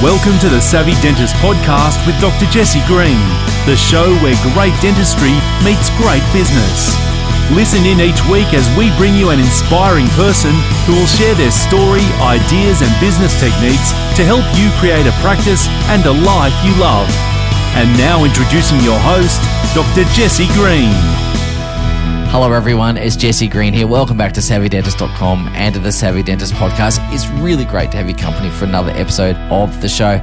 Welcome to the Savvy Dentist podcast with Dr. Jesse Green, the show where great dentistry meets great business. Listen in each week as we bring you an inspiring person who will share their story, ideas and business techniques to help you create a practice and a life you love. And now introducing your host, Dr. Jesse Green. Hello everyone, it's Jesse Green here. Welcome back to SavvyDentist.com and to the Savvy Dentist podcast. It's really great to have your company for another episode of the show.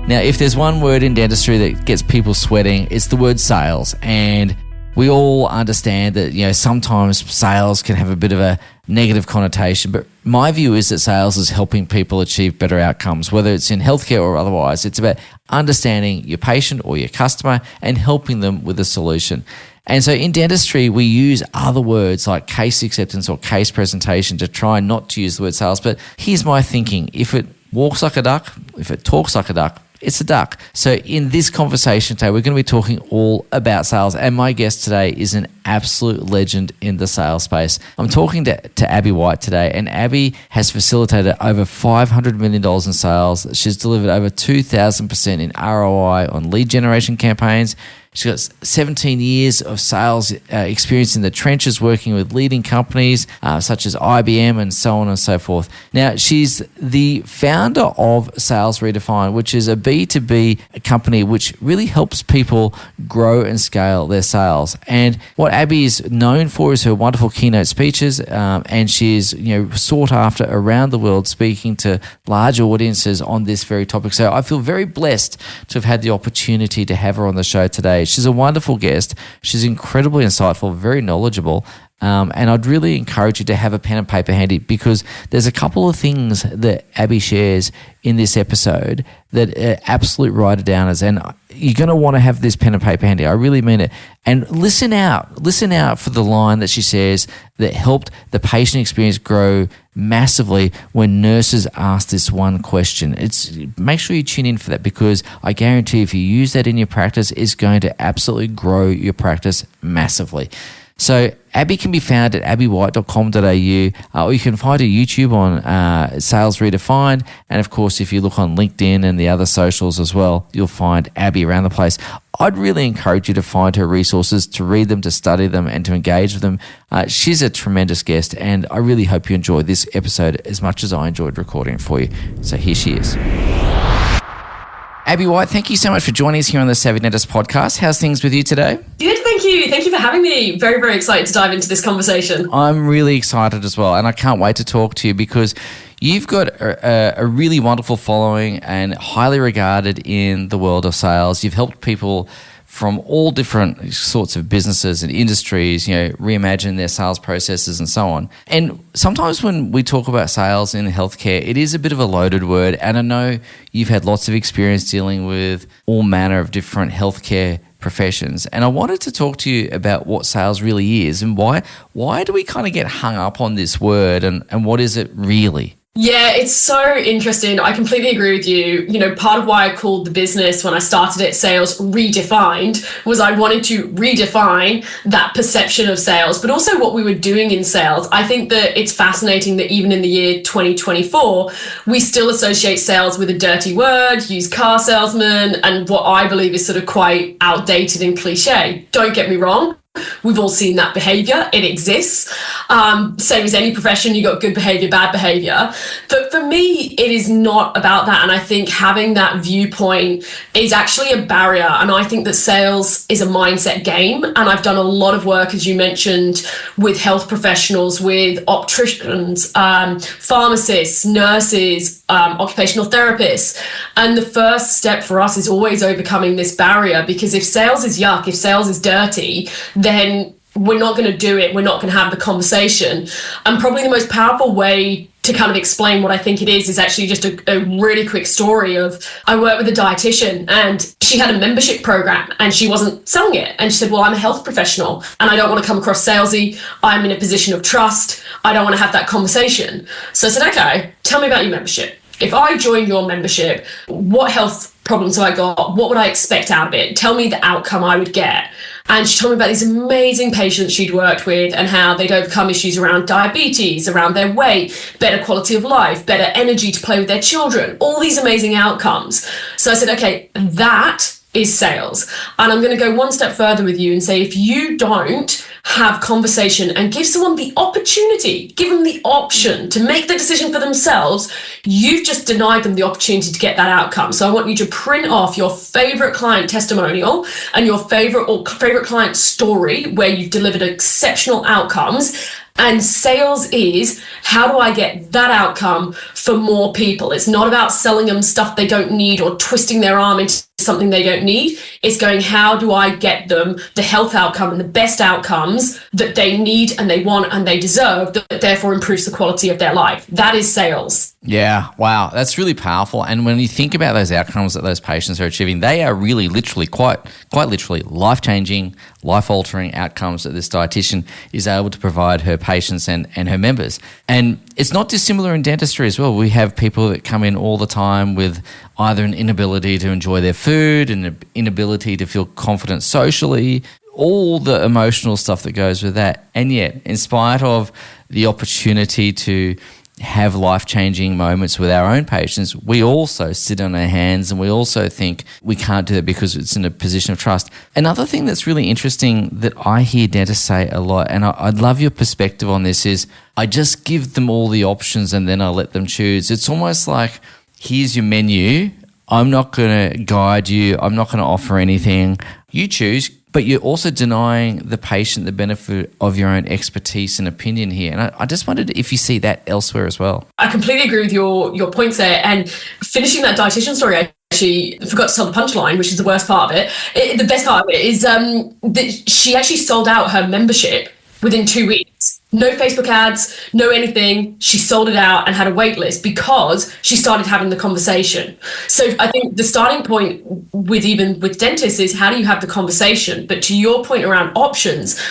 Now, if there's one word in dentistry that gets people sweating, it's the word sales. And we all understand that, sometimes sales can have a bit of a negative connotation, but my view is that sales is helping people achieve better outcomes, whether it's in healthcare or otherwise. It's about understanding your patient or your customer and helping them with a solution. And so in dentistry, we use other words like case acceptance or case presentation to try not to use the word sales. But here's my thinking. If it walks like a duck, if it talks like a duck, it's a duck. So in this conversation today, we're going to be talking all about sales. And my guest today is an absolute legend in the sales space. I'm talking to Abbie White today, and Abbie has facilitated over $500 million in sales. She's delivered over 2,000% in ROI on lead generation campaigns. She's got 17 years of sales experience in the trenches, working with leading companies such as IBM and so on and so forth. Now, she's the founder of Sales Redefine, which is a B2B company which really helps people grow and scale their sales. And what Abbie is known for is her wonderful keynote speeches, and she is sought after around the world, speaking to large audiences on this very topic. So I feel very blessed to have had the opportunity to have her on the show today. She's a wonderful guest. She's incredibly insightful, very knowledgeable. And I'd really encourage you to have a pen and paper handy, because there's a couple of things that Abbie shares in this episode that absolute write it downers. And you're going to want to have this pen and paper handy. I really mean it. And listen out for the line that she says that helped the patient experience grow massively when nurses asked this one question. Make sure you tune in for that, because I guarantee if you use that in your practice, it's going to absolutely grow your practice massively. So Abbie can be found at abbiewhite.com.au, or you can find her YouTube on Sales Redefined. And of course, if you look on LinkedIn and the other socials as well, you'll find Abbie around the place. I'd really encourage you to find her resources, to read them, to study them, and to engage with them. She's a tremendous guest, and I really hope you enjoy this episode as much as I enjoyed recording it for you. So here she is. Abbie White, thank you so much for joining us here on the Savvy Dentist podcast. How's things with you today? Good, thank you. Thank you for having me. Very, very excited to dive into this conversation. I'm really excited as well, and I can't wait to talk to you, because you've got a really wonderful following and highly regarded in the world of sales. You've helped people from all different sorts of businesses and industries, reimagine their sales processes and so on. And sometimes when we talk about sales in healthcare, it is a bit of a loaded word. And I know you've had lots of experience dealing with all manner of different healthcare professions. And I wanted to talk to you about what sales really is, and why do we kind of get hung up on this word, and what is it really? Yeah, it's so interesting. I completely agree with you. Part of why I called the business when I started it Sales Redefined was I wanted to redefine that perception of sales, but also what we were doing in sales. I think that it's fascinating that even in the year 2024, we still associate sales with a dirty word, used car salesman, and what I believe is sort of quite outdated and cliche. Don't get me wrong. We've all seen that behavior. It exists. Same as any profession, you got good behavior, bad behavior. But for me, it is not about that. And I think having that viewpoint is actually a barrier. And I think that sales is a mindset game. And I've done a lot of work, as you mentioned, with health professionals, with opticians, pharmacists, nurses, occupational therapists. And the first step for us is always overcoming this barrier, because if sales is yuck, if sales is dirty, then we're not going to do it. We're not going to have the conversation. And probably the most powerful way to kind of explain what I think it is actually just a really quick story of, I work with a dietitian, and she had a membership program and she wasn't selling it. And she said, well, I'm a health professional and I don't want to come across salesy. I'm in a position of trust. I don't want to have that conversation. So I said, okay, tell me about your membership. If I joined your membership, what health problems have I got? What would I expect out of it? Tell me the outcome I would get. And she told me about these amazing patients she'd worked with and how they'd overcome issues around diabetes, around their weight, better quality of life, better energy to play with their children, all these amazing outcomes. So I said, okay, that is sales. And I'm going to go one step further with you and say, if you don't have conversation and give someone the opportunity, give them the option to make the decision for themselves, you've just denied them the opportunity to get that outcome. So I want you to print off your favorite client testimonial and your favorite client story where you've delivered exceptional outcomes. And sales is, how do I get that outcome for more people? It's not about selling them stuff they don't need or twisting their arm into something they don't need. It's going, how do I get them the health outcome and the best outcomes that they need and they want and they deserve, that therefore improves the quality of their life? That is sales. Yeah, wow, that's really powerful. And when you think about those outcomes that those patients are achieving, they are really literally, quite literally, life-changing, life-altering outcomes that this dietitian is able to provide her patients and her members. And it's not dissimilar in dentistry as well. We have people that come in all the time with either an inability to enjoy their food, an inability to feel confident socially, all the emotional stuff that goes with that. And yet, in spite of the opportunity to have life-changing moments with our own patients, we also sit on our hands and we also think we can't do that because it's in a position of trust. Another thing that's really interesting that I hear dentists say a lot, and I'd love your perspective on this, is I just give them all the options and then I let them choose. It's almost like, here's your menu. I'm not going to guide you. I'm not going to offer anything. You choose. But you're also denying the patient the benefit of your own expertise and opinion here. And I just wondered if you see that elsewhere as well. I completely agree with your points there. And finishing that dietitian story, I actually forgot to tell the punchline, which is the worst part of it. The best part of it is that she actually sold out her membership within 2 weeks. No Facebook ads, no anything. She sold it out and had a wait list because she started having the conversation. So I think the starting point with dentists is, how do you have the conversation? But to your point around options,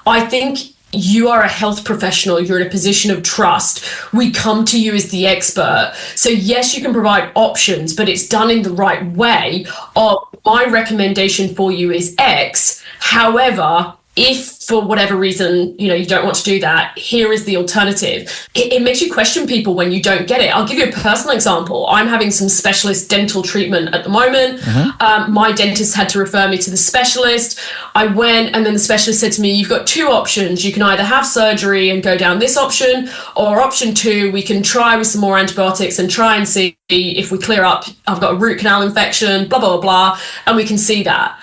I think you are a health professional. You're in a position of trust. We come to you as the expert. So yes, you can provide options, but it's done in the right way. My recommendation for you is X. However, if for whatever reason, you don't want to do that, here is the alternative. It makes you question people when you don't get it. I'll give you a personal example. I'm having some specialist dental treatment at the moment. My dentist had to refer me to the specialist. I went, and then the specialist said to me, you've got two options. You can either have surgery and go down this option, or option two, we can try with some more antibiotics and try and see if we clear up, I've got a root canal infection, blah, blah, blah, blah, and we can see that.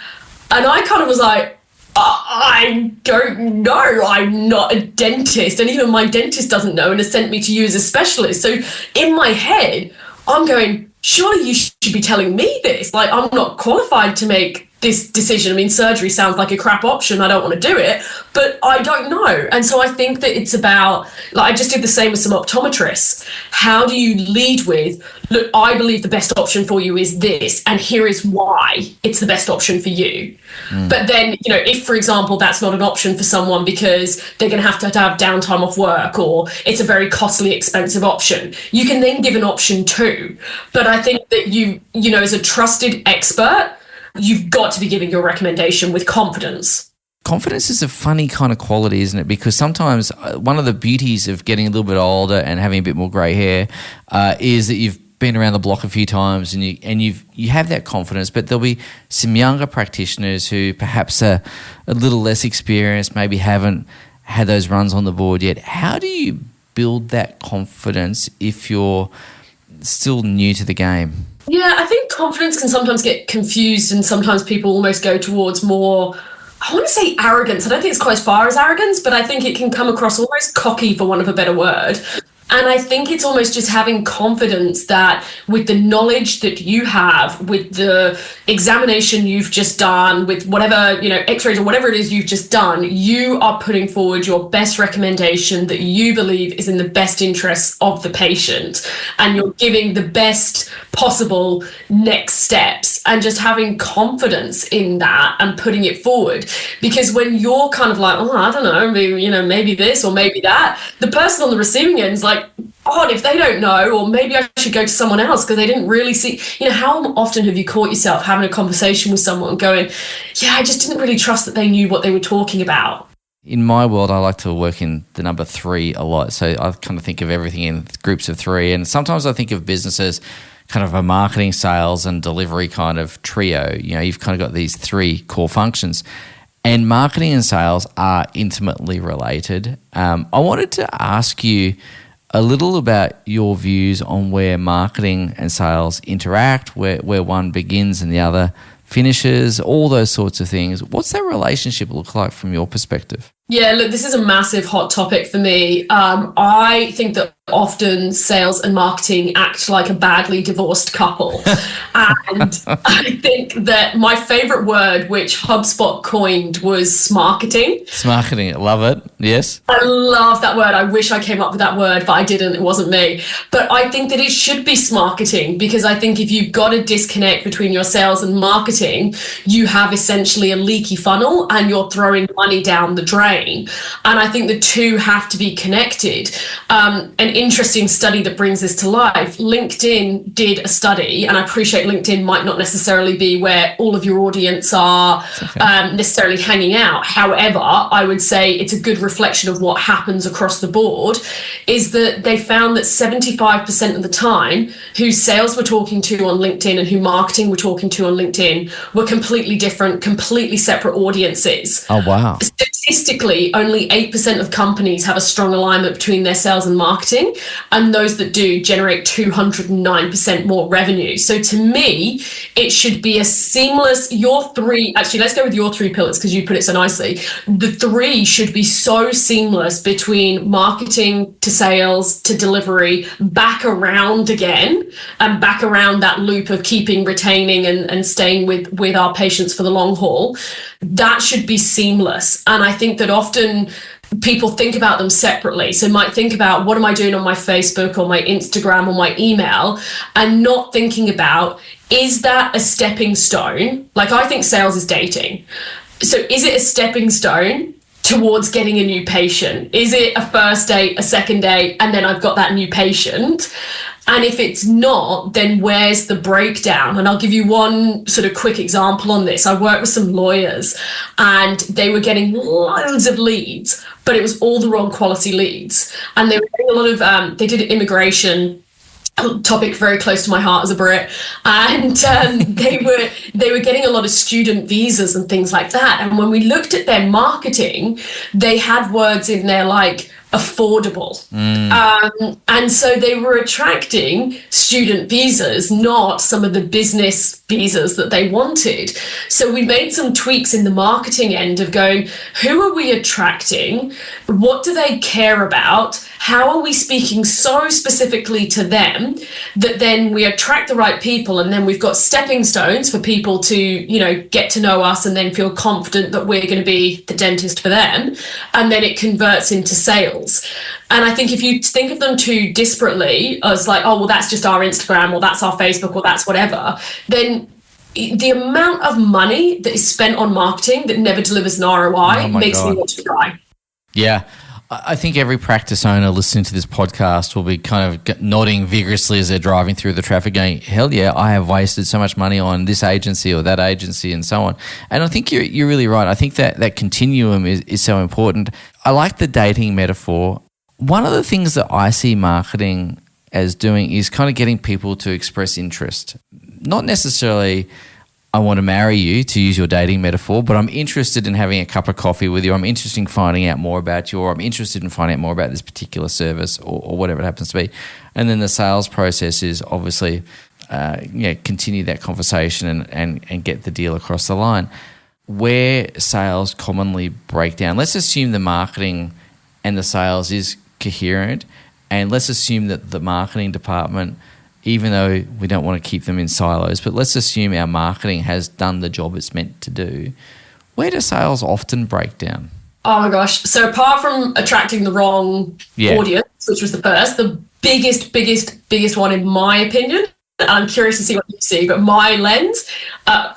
And I kind of was like, I don't know. I'm not a dentist. And even my dentist doesn't know and has sent me to you as a specialist. So in my head, I'm going, surely you should be telling me this. Like, I'm not qualified to make this decision. I mean, surgery sounds like a crap option. I don't want to do it, but I don't know. And so I think that it's about, like, I just did the same with some optometrists. How do you lead with, look, I believe the best option for you is this, and here is why it's the best option for you. But then, if, for example, that's not an option for someone because they're going to have downtime off work, or it's a very costly, expensive option, you can then give an option too. But I think that you as a trusted expert, you've got to be giving your recommendation with confidence. Confidence is a funny kind of quality, isn't it? Because sometimes one of the beauties of getting a little bit older and having a bit more grey hair is that you've been around the block a few times and you have that confidence, but there'll be some younger practitioners who perhaps are a little less experienced, maybe haven't had those runs on the board yet. How do you build that confidence if you're still new to the game? Yeah, I think confidence can sometimes get confused, and sometimes people almost go towards more, I want to say arrogance. I don't think it's quite as far as arrogance, but I think it can come across almost cocky, for want of a better word. And I think it's almost just having confidence that with the knowledge that you have, with the examination you've just done, with whatever, x-rays or whatever it is you've just done, you are putting forward your best recommendation that you believe is in the best interests of the patient. And you're giving the best possible next steps, and just having confidence in that and putting it forward. Because when you're kind of like, I don't know, maybe this or maybe that, the person on the receiving end is like, like, oh, if they don't know, or maybe I should go to someone else because they didn't really see, how often have you caught yourself having a conversation with someone going, yeah, I just didn't really trust that they knew what they were talking about. In my world, I like to work in the number 3 a lot. So I kind of think of everything in groups of 3. And sometimes I think of businesses kind of a marketing, sales, and delivery kind of trio. You've kind of got these 3 core functions. And marketing and sales are intimately related. I wanted to ask you a little about your views on where marketing and sales interact, where one begins and the other finishes, all those sorts of things. What's that relationship look like from your perspective? Yeah, look, this is a massive hot topic for me. I think that often sales and marketing act like a badly divorced couple. And I think that my favorite word, which HubSpot coined, was SMARKETING. SMARKETING, love it. Yes. I love that word. I wish I came up with that word, but I didn't. It wasn't me. But I think that it should be SMARKETING, because I think if you've got a disconnect between your sales and marketing, you have essentially a leaky funnel and you're throwing money down the drain. And I think the two have to be connected. An interesting study that brings this to life, LinkedIn did a study, and I appreciate LinkedIn might not necessarily be where all of your audience are necessarily hanging out. However, I would say it's a good reflection of what happens across the board, is that they found that 75% of the time who sales were talking to on LinkedIn and who marketing were talking to on LinkedIn were completely different, completely separate audiences. Oh, wow. Statistically, only 8% of companies have a strong alignment between their sales and marketing, and those that do generate 209% more revenue. So to me, it should be a seamless, actually, let's go with your 3 pillars because you put it so nicely. The 3 should be so seamless between marketing to sales to delivery, back around again, and back around that loop of keeping, retaining, and staying with our patients for the long haul. That should be seamless. And I think that often people think about them separately. So might think about, what am I doing on my Facebook or my Instagram or my email, and not thinking about, is that a stepping stone? Like, I think sales is dating. So is it a stepping stone towards getting a new patient? Is it a first date, a second date, and then I've got that new patient? And if it's not, then where's the breakdown? And I'll give you one sort of quick example on this. I worked with some lawyers and they were getting loads of leads, but it was all the wrong quality leads. And they were getting a lot of, they did immigration, topic very close to my heart as a Brit, and they were getting a lot of student visas and things like that. And when we looked at their marketing, they had words in there like affordable. And so they were attracting student visas, not some of the business visas that they wanted. So we made some tweaks in the marketing end of going, who are we attracting? What do they care about? How are we speaking so specifically to them that then we attract the right people, and then we've got stepping stones for people to, get to know us and then feel confident that we're going to be the dentist for them. And then it converts into sales. And I think if you think of them too disparately as like, oh, well, that's just our Instagram, or that's our Facebook, or that's whatever, then the amount of money that is spent on marketing that never delivers an ROI makes me want to cry. Yeah. I think every practice owner listening to this podcast will be kind of nodding vigorously as they're driving through the traffic going, hell yeah, I have wasted so much money on this agency or that agency and so on. And I think you're really right. I think that continuum is so important. I like the dating metaphor. One of the things that I see marketing as doing is kind of getting people to express interest. Not necessarily, I want to marry you, to use your dating metaphor, but I'm interested in having a cup of coffee with you. I'm interested in finding out more about you, or I'm interested in finding out more about this particular service, or whatever it happens to be. And then the sales process is obviously, continue that conversation and get the deal across the line. Where sales commonly break down, let's assume the marketing and the sales is coherent, and let's assume that the marketing department, even though we don't want to keep them in silos, but let's assume our marketing has done the job it's meant to do. Where do sales often break down? Oh my gosh. So apart from attracting the wrong audience, which was the first, the biggest one in my opinion, I'm curious to see what you see, but my lens,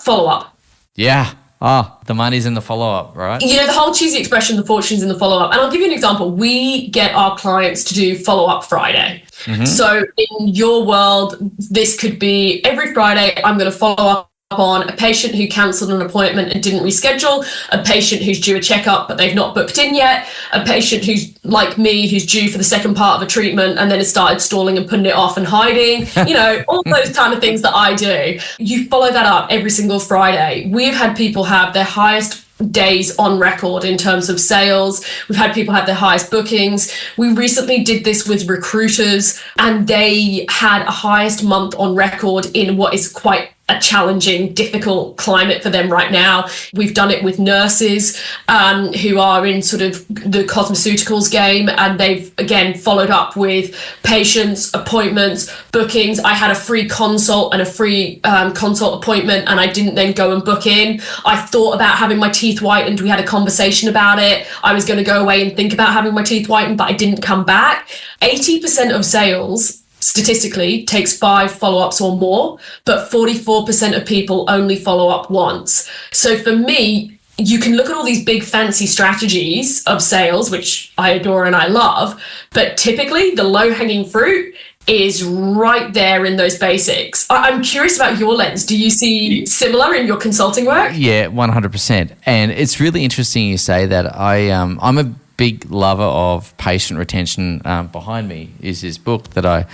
follow-up. Yeah. The money's in the follow-up, right? You know, the whole cheesy expression, the fortune's in the follow-up. And I'll give you an example. We get our clients to do follow-up Friday. So in your world, this could be every Friday, I'm going to follow up on a patient who cancelled an appointment and didn't reschedule, a patient who's due a checkup but they've not booked in yet, a patient who's like me, who's due for the second part of a treatment and then has started stalling and putting it off and hiding, you know, all those kind of things that I do. You follow that up every single Friday. We've had people have their highest days on record in terms of sales. We've had people have their highest bookings. We recently did this with recruiters and they had a highest month on record in what is quite a challenging, difficult climate for them right now. We've done it with nurses who are in sort of the cosmeceuticals game, and they've again followed up with patients, appointments, bookings. I had a free consult and a free consult appointment, and I didn't then go and book in. I thought about having my teeth whitened. We had a conversation about it. I was going to go away and think about having my teeth whitened, but I didn't come back. 80% of sales statistically takes 5 follow-ups or more, but 44% of people only follow up once. So for me, you can look at all these big fancy strategies of sales, which I adore and I love, but typically the low-hanging fruit is right there in those basics. I'm curious about your lens. Do you see similar in your consulting work? Yeah, 100%. And it's really interesting you say that. I'm a big lover of patient retention. Behind me is this book that I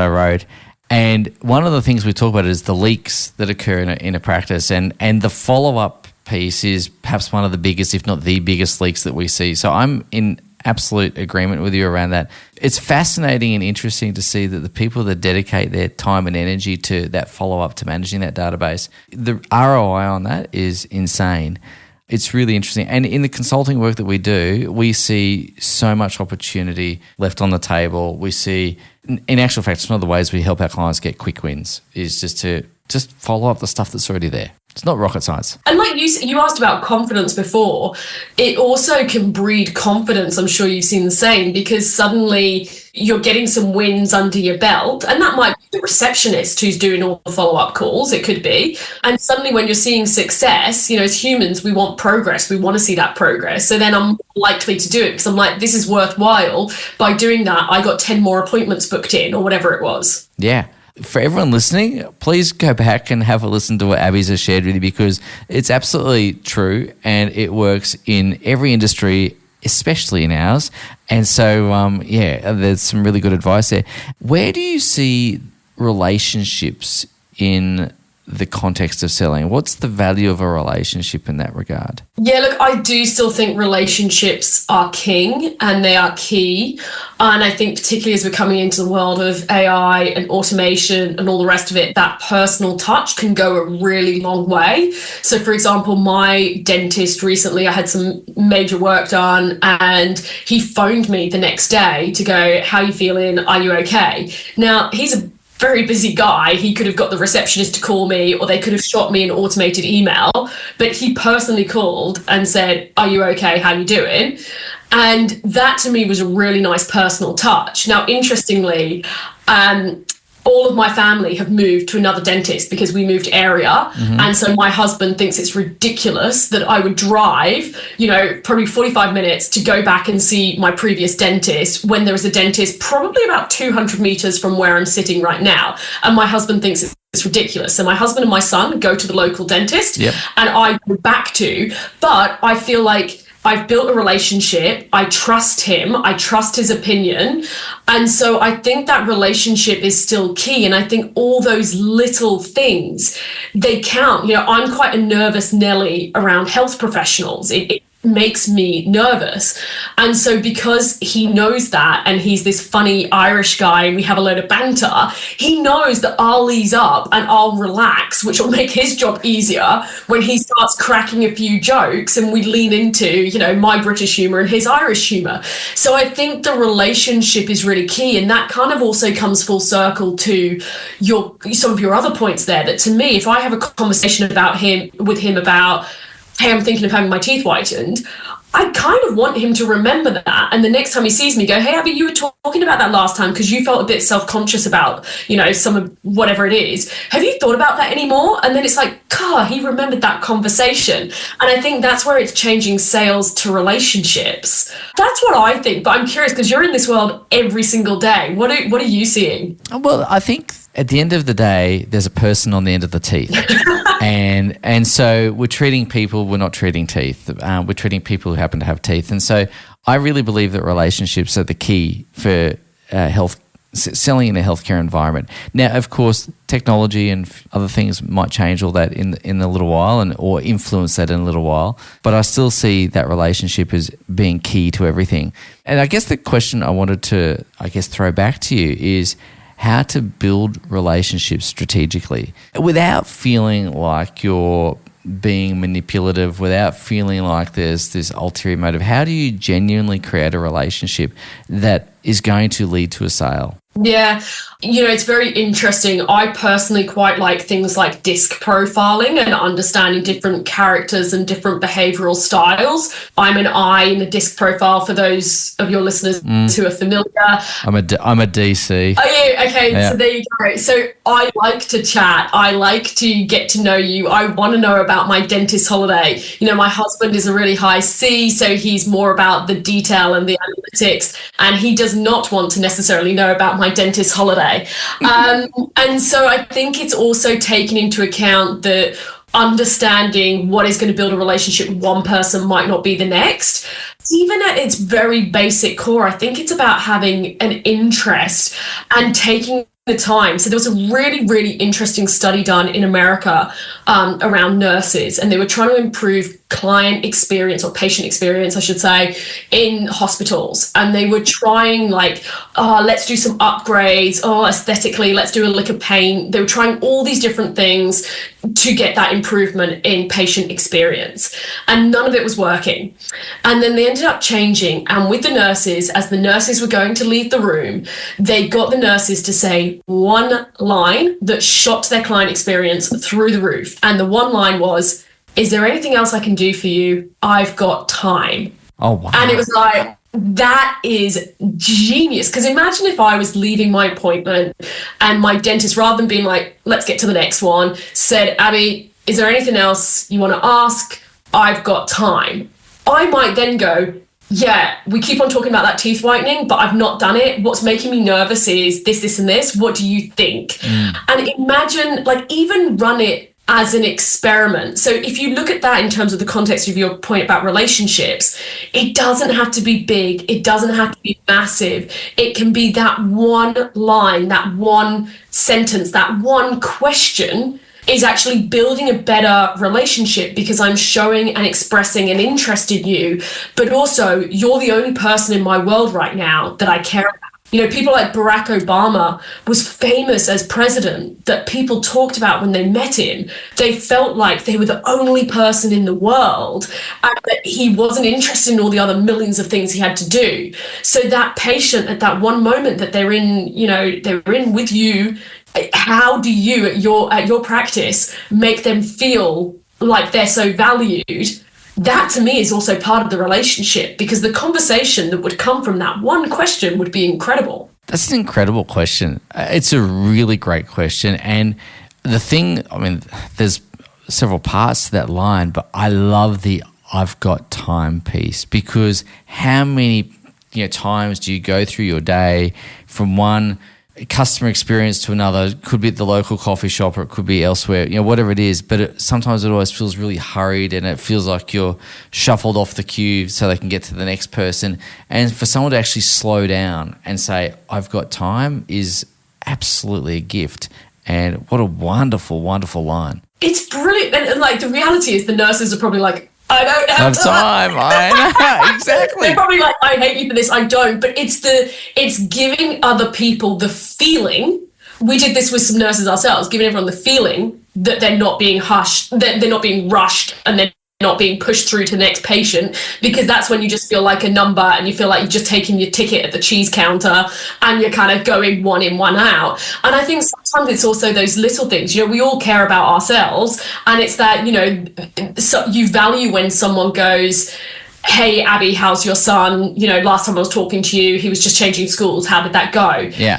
wrote, and one of the things we talk about is the leaks that occur in a practice, and the follow-up piece is perhaps one of the biggest, if not the biggest, leaks that we see. So I'm in absolute agreement with you around that. It's fascinating and interesting to see that the people that dedicate their time and energy to that follow-up, to managing that database, the ROI on that is insane. It's really interesting. And in the consulting work that we do, we see so much opportunity left on the table. We see, in actual fact, it's one of the ways we help our clients get quick wins is just follow up the stuff that's already there. It's not rocket science. And like you asked about confidence before, it also can breed confidence. I'm sure you've seen the same, because suddenly you're getting some wins under your belt, and that might be the receptionist who's doing all the follow-up calls. It could be. And suddenly when you're seeing success, you know, as humans, we want progress. We want to see that progress. So then I'm more likely to do it because I'm like, this is worthwhile. By doing that, I got 10 more appointments booked in or whatever it was. Yeah. For everyone listening, please go back and have a listen to what Abbie's has shared with you, because it's absolutely true and it works in every industry, especially in ours. And so, there's some really good advice there. Where do you see relationships in the context of selling? What's the value of a relationship in that regard? Yeah, look, I do still think relationships are king and they are key. And I think particularly as we're coming into the world of AI and automation and all the rest of it, that personal touch can go a really long way. So for example, my dentist recently, I had some major work done and he phoned me the next day to go, how are you feeling? Are you okay? Now, he's a very busy guy. He could have got the receptionist to call me, or they could have shot me an automated email, but he personally called and said, are you okay? How you doing? And that to me was a really nice personal touch. Now, interestingly, all of my family have moved to another dentist because we moved area. Mm-hmm. And so my husband thinks it's ridiculous that I would drive, probably 45 minutes to go back and see my previous dentist when there is a dentist probably about 200 meters from where I'm sitting right now. And my husband thinks it's ridiculous. So my husband and my son go to the local dentist. Yep. And I go back to, but I feel like I've built a relationship. I trust him. I trust his opinion. And so I think that relationship is still key. And I think all those little things, they count. I'm quite a nervous Nelly around health professionals. It makes me nervous. And so because he knows that, and he's this funny Irish guy and we have a load of banter, he knows that I'll ease up and I'll relax, which will make his job easier when he starts cracking a few jokes and we lean into, my British humor and his Irish humor. So I think the relationship is really key. And that kind of also comes full circle to some of your other points there, that to me, if I have a conversation with him about, hey, I'm thinking of having my teeth whitened, I kind of want him to remember that. And the next time he sees me, go, hey, Abbie, you were talking about that last time because you felt a bit self-conscious about, some of whatever it is. Have you thought about that anymore? And then it's like, God, he remembered that conversation. And I think that's where it's changing sales to relationships. That's what I think. But I'm curious because you're in this world every single day. What are you seeing? Well, I think at the end of the day, there's a person on the end of the teeth. and so we're treating people, we're not treating teeth. We're treating people who happen to have teeth. And so I really believe that relationships are the key for selling in a healthcare environment. Now, of course, technology and other things might change all that in a little while or influence that in a little while. But I still see that relationship as being key to everything. And I guess the question I wanted to, throw back to you is how to build relationships strategically without feeling like you're being manipulative, without feeling like there's this ulterior motive. How do you genuinely create a relationship that is going to lead to a sale? Yeah, it's very interesting. I personally quite like things like disc profiling and understanding different characters and different behavioral styles. I'm an I in the disc profile for those of your listeners who are familiar. I'm a DC. Oh, yeah, okay, yeah. So there you go. So I like to chat. I like to get to know you. I want to know about my dentist holiday. My husband is a really high C, so he's more about the detail and the analytics, and he does not want to necessarily know about my dentist holiday. And so I think it's also taking into account that understanding what is going to build a relationship with one person might not be the next. Even at its very basic core, I think it's about having an interest and taking the time. So there was a really, really interesting study done in America around nurses, and they were trying to improve client experience or patient experience, I should say, in hospitals. And they were trying let's do some upgrades, aesthetically, let's do a lick of paint. They were trying all these different things to get that improvement in patient experience. And none of it was working. And then they ended up changing. And with the nurses, as the nurses were going to leave the room, they got the nurses to say one line that shot their client experience through the roof. And the one line was, is there anything else I can do for you? I've got time. Oh, wow. And it was like, that is genius. Because imagine if I was leaving my appointment and my dentist, rather than being like, let's get to the next one, said, Abbie, is there anything else you want to ask? I've got time. I might then go, yeah, we keep on talking about that teeth whitening, but I've not done it. What's making me nervous is this, and this. What do you think? And imagine, even run it as an experiment. So if you look at that in terms of the context of your point about relationships, it doesn't have to be big. It doesn't have to be massive. It can be that one line, that one sentence, that one question is actually building a better relationship because I'm showing and expressing an interest in you, but also you're the only person in my world right now that I care about. People like Barack Obama was famous as president that people talked about when they met him. They felt like they were the only person in the world and that he wasn't interested in all the other millions of things he had to do. So that patient at that one moment that they're in, they're in with you, how do you at your practice make them feel like they're so valued? That to me is also part of the relationship because the conversation that would come from that one question would be incredible. That's an incredible question. It's a really great question. And the thing, there's several parts to that line, but I love the I've got time piece because how many times do you go through your day from one customer experience to another? It could be at the local coffee shop or it could be elsewhere, whatever it is. But sometimes it always feels really hurried and it feels like you're shuffled off the queue so they can get to the next person. And for someone to actually slow down and say, I've got time is absolutely a gift. And what a wonderful, wonderful line. It's brilliant. And the reality is the nurses are probably like, I don't have time. I know, exactly. They're probably like, I hate you for this. I don't. But it's giving other people the feeling. We did this with some nurses ourselves, giving everyone the feeling that they're not being hushed, that they're not being rushed, and they're not being pushed through to the next patient, because that's when you just feel like a number and you feel like you're just taking your ticket at the cheese counter and you're kind of going one in, one out. And I think sometimes it's also those little things, we all care about ourselves, and it's that, so you value when someone goes, hey, Abbie, how's your son? Last time I was talking to you, he was just changing schools. How did that go? Yeah.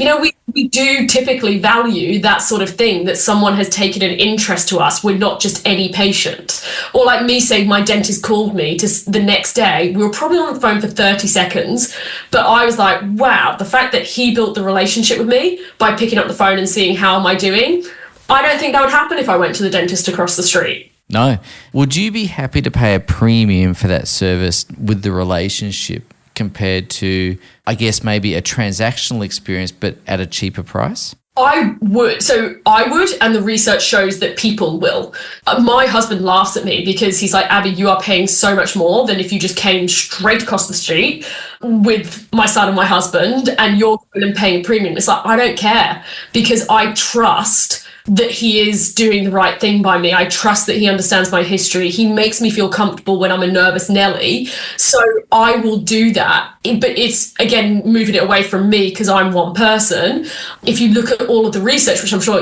We do typically value that sort of thing, that someone has taken an interest to us. We're not just any patient. Or like me saying, my dentist called me the next day. We were probably on the phone for 30 seconds, but I was like, wow, the fact that he built the relationship with me by picking up the phone and seeing how am I doing, I don't think that would happen if I went to the dentist across the street. No. Would you be happy to pay a premium for that service with the relationship compared to, I guess, maybe a transactional experience but at a cheaper price? I would. So I would, and the research shows that people will. My husband laughs at me because he's like, Abbie, you are paying so much more than if you just came straight across the street with my son and my husband and you're going and paying a premium. It's like, I don't care, because I trust that he is doing the right thing by me. I trust that he understands my history. He makes me feel comfortable when I'm a nervous Nelly. So I will do that. But it's, again, moving it away from me because I'm one person. If you look at all of the research, which I'm sure,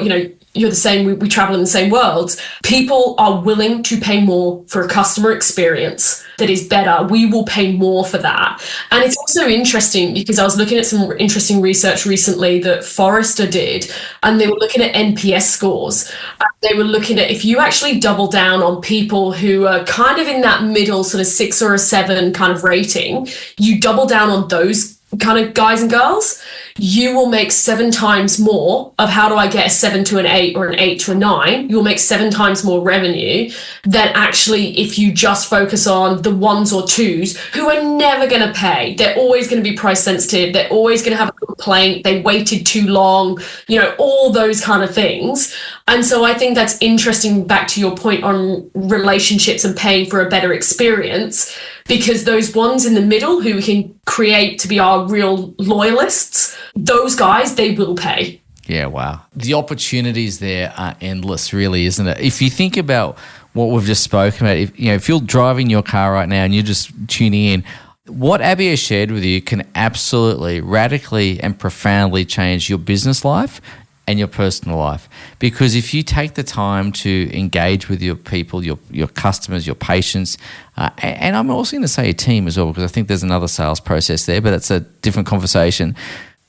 you're the same, we travel in the same worlds, people are willing to pay more for a customer experience that is better. We will pay more for that. And it's also interesting because I was looking at some interesting research recently that Forrester did, and they were looking at NPS scores. They were looking at, if you actually double down on people who are kind of in that middle sort of 6 or a 7 kind of rating, you double down on those kind of guys and girls, you will make 7 times more of how do I get a 7 to an 8 or an 8 to a 9. You will make 7 times more revenue than actually if you just focus on the 1s or 2s who are never going to pay. They're always going to be price sensitive. They're always going to have a complaint. They waited too long, all those kind of things. And so I think that's interesting, back to your point on relationships and paying for a better experience, because those ones in the middle who we can create to be our real loyalists, those guys, they will pay. Yeah, wow. The opportunities there are endless, really, isn't it? If you think about what we've just spoken about, if you're driving your car right now and you're just tuning in, what Abbie has shared with you can absolutely, radically and profoundly change your business life and your personal life. Because if you take the time to engage with your people, your customers, your patients, and I'm also going to say a team as well, because I think there's another sales process there, but that's a different conversation.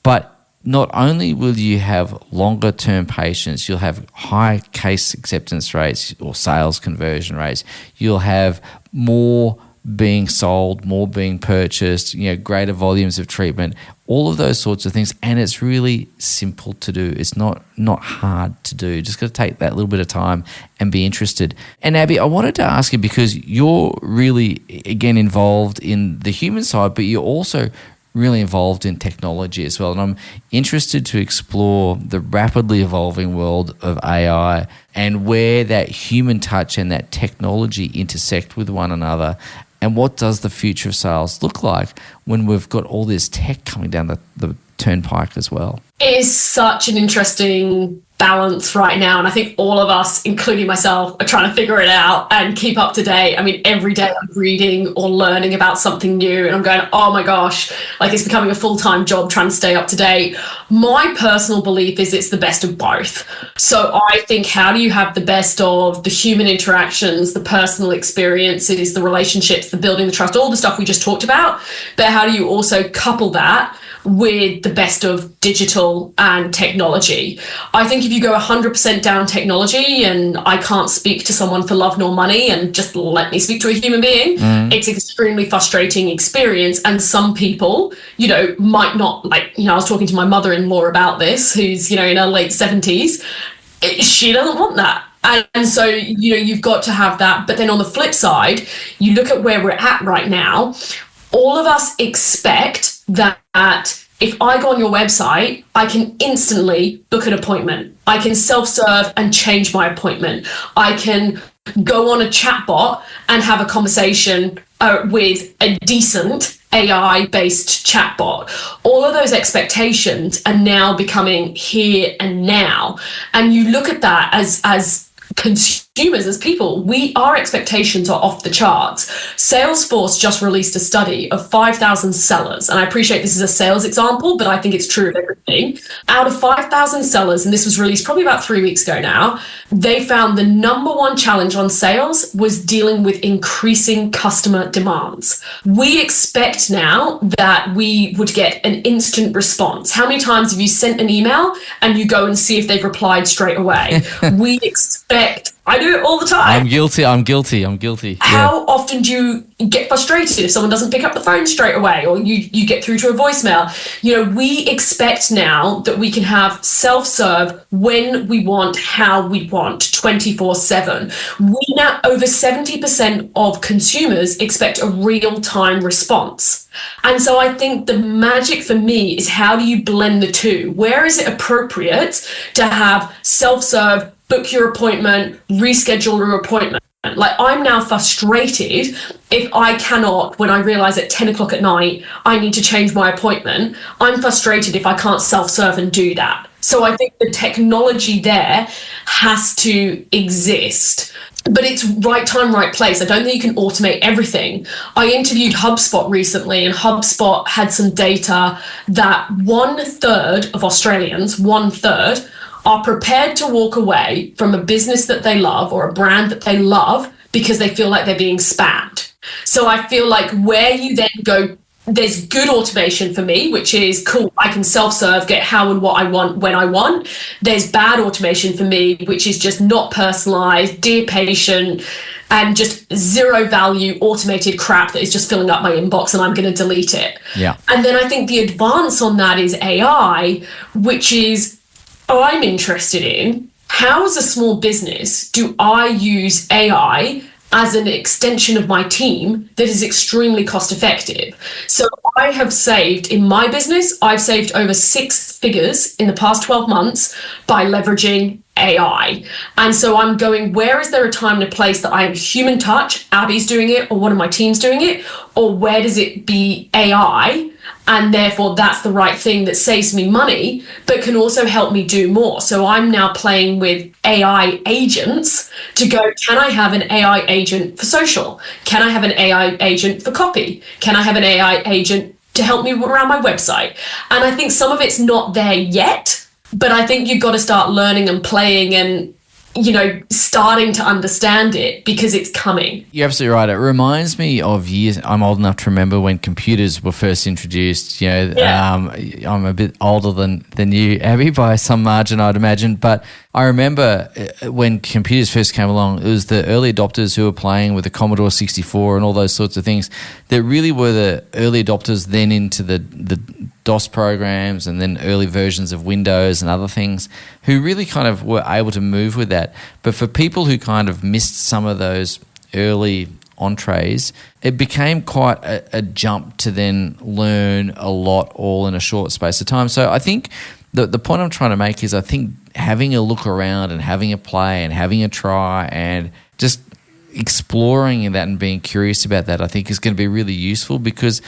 But not only will you have longer term patients, you'll have high case acceptance rates or sales conversion rates. You'll have more being sold, more being purchased, greater volumes of treatment, all of those sorts of things. And it's really simple to do. It's not hard to do. Just got to take that little bit of time and be interested. And Abbie, I wanted to ask you, because you're really, again, involved in the human side, but you're also really involved in technology as well. And I'm interested to explore the rapidly evolving world of AI and where that human touch and that technology intersect with one another. And what does the future of sales look like when we've got all this tech coming down the turnpike as well? It is such an interesting balance right now. And I think all of us, including myself, are trying to figure it out and keep up to date. I mean, every day I'm reading or learning about something new and I'm going, oh my gosh, like it's becoming a full-time job trying to stay up to date. My personal belief is it's the best of both. So I think, how do you have the best of the human interactions, the personal experiences, the relationships, the building the trust, all the stuff we just talked about, but how do you also couple that with the best of digital and technology? I think if you go 100% down technology, and I can't speak to someone for love nor money and just let me speak to a human being, it's an extremely frustrating experience. And some people, might not like, I was talking to my mother-in-law about this, who's, in her late 70s. She doesn't want that. And so, you've got to have that. But then on the flip side, you look at where we're at right now, all of us expect that if I go on your website, I can instantly book an appointment. I can self-serve and change my appointment. I can go on a chatbot and have a conversation with a decent AI-based chatbot. All of those expectations are now becoming here and now. And you look at that as consumers, consumers, as people, our expectations are off the charts. Salesforce just released a study of 5,000 sellers, and I appreciate this is a sales example, but I think it's true of everything. Out of 5,000 sellers, and this was released probably about 3 weeks ago now, they found the number one challenge on sales was dealing with increasing customer demands. We expect now that we would get an instant response. How many times have you sent an email and you go and see if they've replied straight away? We expect, I do it all the time. I'm guilty. How often do you get frustrated if someone doesn't pick up the phone straight away, or you get through to a voicemail? We expect now that we can have self-serve when we want, how we want, 24/7. We now, over 70% of consumers expect a real-time response. And so I think the magic for me is, how do you blend the two? Where is it appropriate to have self-serve, book your appointment, reschedule your appointment? Like, I'm now frustrated if I cannot, when I realize at 10 o'clock at night, I need to change my appointment. I'm frustrated if I can't self-serve and do that. So I think the technology there has to exist, but it's right time, right place. I don't think you can automate everything. I interviewed HubSpot recently, and HubSpot had some data that 1/3 of Australians, 1/3, are prepared to walk away from a business that they love or a brand that they love because they feel like they're being spammed. So I feel like where you then go, there's good automation for me, which is cool. I can self-serve, get how and what I want when I want. There's bad automation for me, which is just not personalized, dear patient, and just zero value automated crap that is just filling up my inbox and I'm going to delete it. Yeah. And then I think the advance on that is AI, which is, I'm interested in, how as a small business do I use AI as an extension of my team that is extremely cost effective? So I have saved, in my business, I've saved over 6 figures in the past 12 months by leveraging AI. And so I'm going, where is there a time and a place that I am human touch, Abbie's doing it, or one of my team's doing it, or where does it be AI? And therefore that's the right thing that saves me money, but can also help me do more. So I'm now playing with AI agents to go, can I have an AI agent for social? Can I have an AI agent for copy? Can I have an AI agent to help me around my website? And I think some of it's not there yet, but I think you've got to start learning and playing and, starting to understand it, because it's coming. You're absolutely right. It reminds me of years. I'm old enough to remember when computers were first introduced. I'm a bit older than you, Abbie, by some margin, I'd imagine. But I remember when computers first came along, it was the early adopters who were playing with the Commodore 64 and all those sorts of things that really were the early adopters then into the DOS programs and then early versions of Windows and other things, who really kind of were able to move with that. But for people who kind of missed some of those early entrees, it became quite a jump to then learn a lot all in a short space of time. So I think the point I'm trying to make is, I think having a look around and having a play and having a try and just exploring that and being curious about that, I think is going to be really useful, because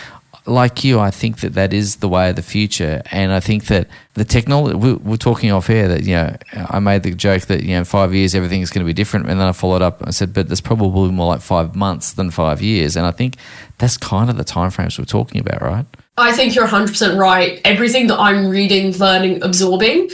like you, I think that is the way of the future. And I think that the technology, we're talking off air that, I made the joke that, in 5 years, everything is going to be different. And then I followed up and I said, but there's probably more like 5 months than 5 years. And I think that's kind of the timeframes we're talking about, right? I think you're 100% right. Everything that I'm reading, learning, absorbing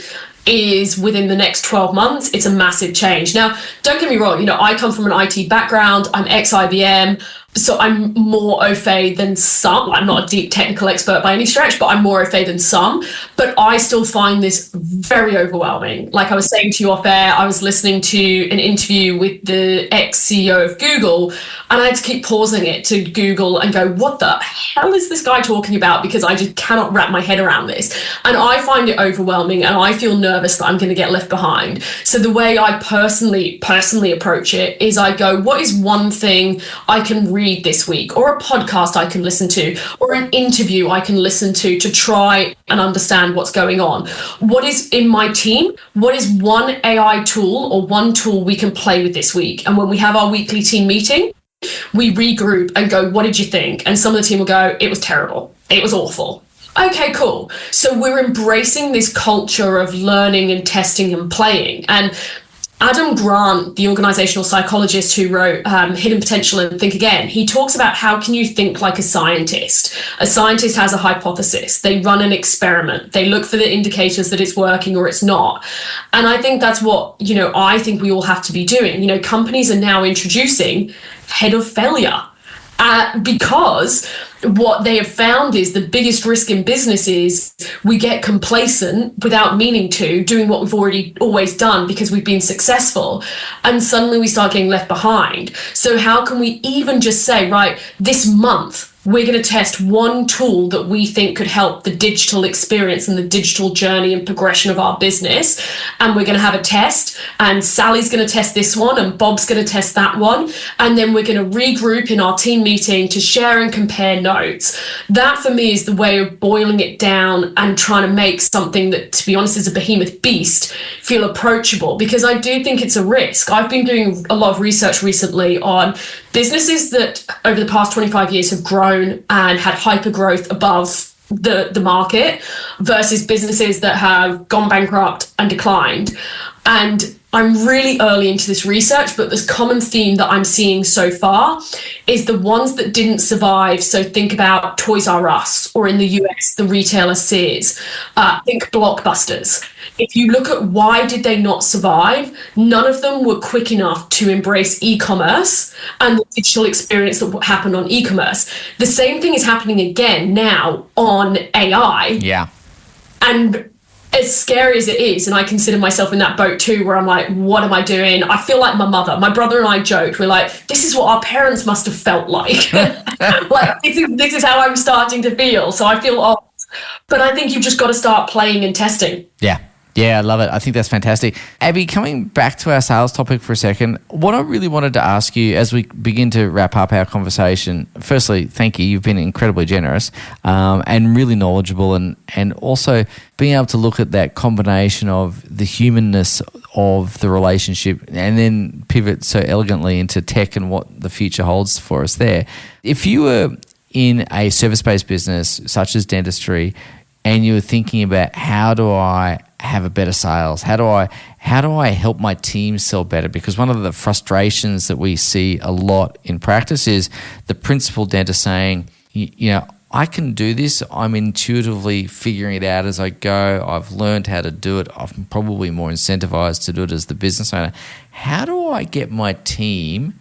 is within the next 12 months. It's a massive change. Now, don't get me wrong, I come from an IT background. I'm ex-IBM. So I'm more au fait than some. I'm not a deep technical expert by any stretch, but I'm more au fait than some. But I still find this very overwhelming. Like I was saying to you off air, I was listening to an interview with the ex-CEO of Google, and I had to keep pausing it to Google and go, what the hell is this guy talking about? Because I just cannot wrap my head around this. And I find it overwhelming, and I feel nervous that I'm going to get left behind. So the way I personally approach it is I go, what is one thing I can read this week, or a podcast I can listen to, or an interview I can listen to try and understand what's going on? What is in my team? What is one AI tool or one tool we can play with this week? And when we have our weekly team meeting, we regroup and go, what did you think? And some of the team will go, it was terrible. It was awful. Okay, cool. So we're embracing this culture of learning and testing and playing. And Adam Grant, the organizational psychologist who wrote Hidden Potential and Think Again, he talks about how can you think like a scientist. A scientist has a hypothesis. They run an experiment. They look for the indicators that it's working or it's not. And I think that's what, I think we all have to be doing. Companies are now introducing head of failure. Because what they have found is the biggest risk in business is we get complacent without meaning to, doing what we've already always done because we've been successful, and suddenly we start getting left behind. So how can we even just say, right, this month we're going to test one tool that we think could help the digital experience and the digital journey and progression of our business. And we're going to have a test, and Sally's going to test this one and Bob's going to test that one. And then we're going to regroup in our team meeting to share and compare notes. That for me is the way of boiling it down and trying to make something that, to be honest, is a behemoth beast feel approachable, because I do think it's a risk. I've been doing a lot of research recently on businesses that over the past 25 years have grown and had hyper growth above the market versus businesses that have gone bankrupt and declined. And I'm really early into this research, but this common theme that I'm seeing so far is the ones that didn't survive. So think about Toys R Us, or in the US, the retailer Sears. Think Blockbusters. If you look at why did they not survive, none of them were quick enough to embrace e-commerce and the digital experience that happened on e-commerce. The same thing is happening again now on AI. Yeah. And as scary as it is, and I consider myself in that boat too, where I'm like, what am I doing? I feel like my mother. My brother and I joked, we're like, this is what our parents must have felt like. Like, this is how I'm starting to feel. So I feel old. But I think you've just got to start playing and testing. Yeah. Yeah, I love it. I think that's fantastic. Abbie, coming back to our sales topic for a second, what I really wanted to ask you as we begin to wrap up our conversation, firstly, thank you. You've been incredibly generous and really knowledgeable, and also being able to look at that combination of the humanness of the relationship and then pivot so elegantly into tech and what the future holds for us there. If you were in a service-based business such as dentistry and you were thinking about how do I have a better sales? How do I help my team sell better? Because one of the frustrations that we see a lot in practice is the principal dentist saying, I can do this. I'm intuitively figuring it out as I go. I've learned how to do it. I'm probably more incentivized to do it as the business owner. How do I get my team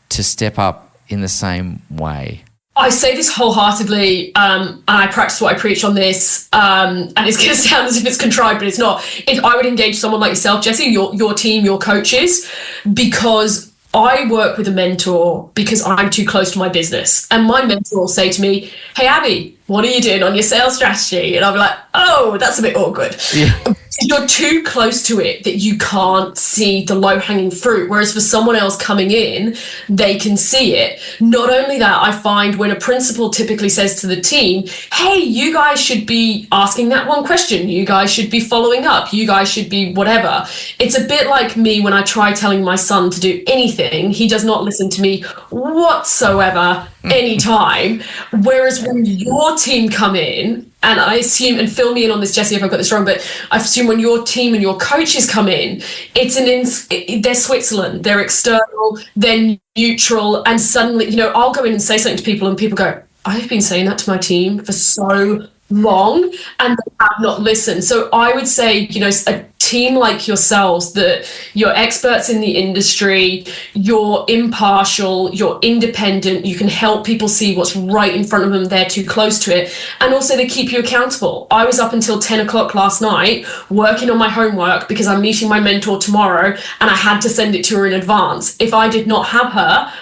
to step up in the same way? I say this wholeheartedly, and I practice what I preach on this, and it's going to sound as if it's contrived, but it's not. I would engage someone like yourself, Jesse, your team, your coaches, because I work with a mentor because I'm too close to my business. And my mentor will say to me, hey, Abbie, what are you doing on your sales strategy? And I'll be like, oh, that's a bit awkward. Yeah. You're too close to it that you can't see the low-hanging fruit. Whereas for someone else coming in, they can see it. Not only that, I find when a principal typically says to the team, hey, you guys should be asking that one question. You guys should be following up. You guys should be whatever. It's a bit like me when I try telling my son to do anything. He does not listen to me whatsoever anytime. Whereas when your team come in, and I assume, and fill me in on this, Jesse, if I've got this wrong, but I assume when your team and your coaches come in, they're Switzerland, they're external, they're neutral, and suddenly, I'll go in and say something to people and people go, I've been saying that to my team for so long and they have not listened. So I would say, a team like yourselves, that you're experts in the industry, you're impartial, you're independent, you can help people see what's right in front of them, they're too close to it, and also they keep you accountable. I was up until 10 o'clock last night working on my homework because I'm meeting my mentor tomorrow and I had to send it to her in advance. If I did not have her,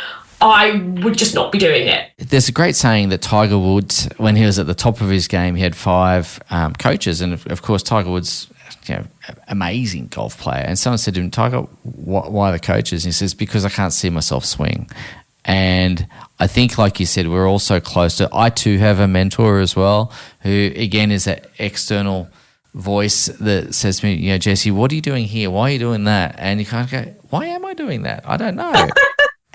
I would just not be doing it. There's a great saying that Tiger Woods, when he was at the top of his game, he had 5 coaches. And of course, Tiger Woods, amazing golf player. And someone said to him, Tiger, why the coaches? And he says, because I can't see myself swing. And I think, like you said, we're all so close to, I too have a mentor as well, who again is that external voice that says to me, Jesse, what are you doing here? Why are you doing that? And you kind of go, why am I doing that? I don't know.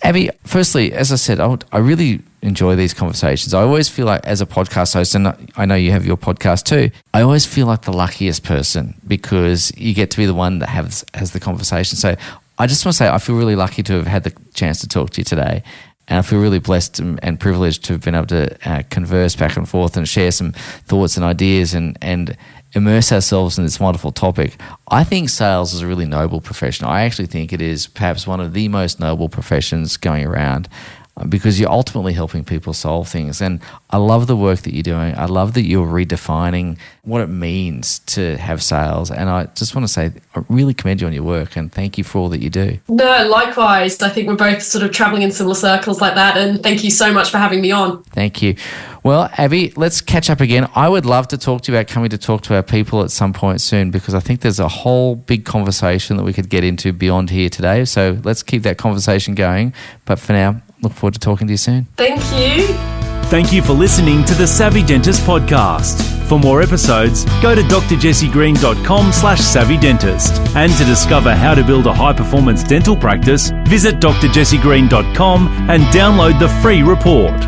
Abbie, firstly, as I said, I really enjoy these conversations. I always feel like, as a podcast host, and I know you have your podcast too, I always feel like the luckiest person because you get to be the one that has the conversation. So I just want to say I feel really lucky to have had the chance to talk to you today. And I feel really blessed and privileged to have been able to converse back and forth and share some thoughts and ideas and immerse ourselves in this wonderful topic. I think sales is a really noble profession. I actually think it is perhaps one of the most noble professions going around, because you're ultimately helping people solve things. And I love the work that you're doing. I love that you're redefining what it means to have sales. And I just want to say, I really commend you on your work and thank you for all that you do. No, likewise. I think we're both sort of traveling in similar circles like that. And thank you so much for having me on. Thank you. Well, Abbie, let's catch up again. I would love to talk to you about coming to talk to our people at some point soon, because I think there's a whole big conversation that we could get into beyond here today. So let's keep that conversation going. But for now, look forward to talking to you soon. Thank you. Thank you for listening to the Savvy Dentist podcast. For more episodes, go to drjessiegreen.com/savvydentist. And to discover how to build a high-performance dental practice, visit drjessiegreen.com and download the free report.